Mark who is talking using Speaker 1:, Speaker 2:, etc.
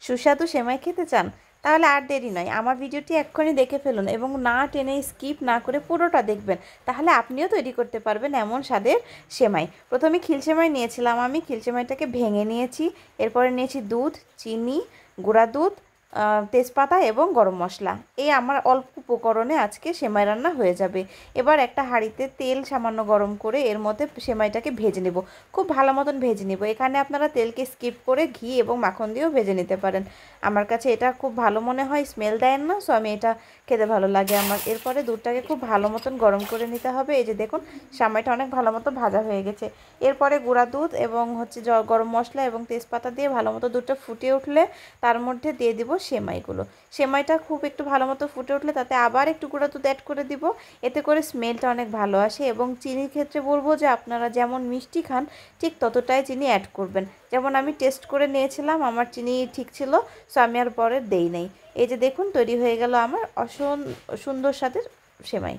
Speaker 1: সুস্বাদু সেমাই খেতে চান? তাহলে আর দেরি নয়, আমার ভিডিওটি এক্ষুনি দেখে ফেলুন এবং না টেনে স্কিপ না করে পুরোটা দেখবেন। তাহলে আপনিও তৈরি করতে পারবেন এমন স্বাদের সেমাই। প্রথমে খিল সেমাই নিয়েছিলাম, আমি খিল সেমাইটাকে ভেঙে নিয়েছি। এরপরে নিয়েছি দুধ, চিনি, গুঁড়া দুধ, তেজপাতা এবং গরম মশলা। এই আমার অল্প উপকরণে আজকে সেমাই রান্না হয়ে যাবে। এবার একটা হাঁড়িতে তেল সামান্য গরম করে এর মধ্যে সেমাইটাকে ভেজে নেব, খুব ভালো মতন ভেজে নেব। এখানে আপনারা তেলকে স্কিপ করে ঘি এবং মাখন দিয়েও ভেজে নিতে পারেন। আমার কাছে এটা খুব ভালো মনে হয়, স্মেল দেয় না, সো আমি এটা খেতে ভালো লাগে আমার। এরপরে দুধটাকে খুব ভালো মতন গরম করে নিতে হবে। এই যে দেখুন সেমাইটা অনেক ভালো মতো ভাজা হয়ে গেছে। এরপরে গুঁড়া দুধ এবং গরম মশলা এবং তেজপাতা দিয়ে ভালো মতো দুধটা ফুটে উঠলে তার মধ্যে দিয়ে দিব সেমাইগুলো। সেমাইটা খুব একটু ভালো মতো ফুটে উঠলে তাতে আবার একটু গুঁড়া দুধ অ্যাড করে দিব, এতে করে স্মেলটা অনেক ভালো আসে। এবং চিনির ক্ষেত্রে বলবো যে আপনারা যেমন মিষ্টি খান ঠিক ততটাই চিনি অ্যাড করবেন। যেমন আমি টেস্ট করে নিয়েছিলাম, আমার চিনি ঠিক ছিল, সো আমি আর পরে দেই নাই। এই যে দেখুন তৈরি হয়ে গেল আমার সুন্দর স্বাদের সেমাই।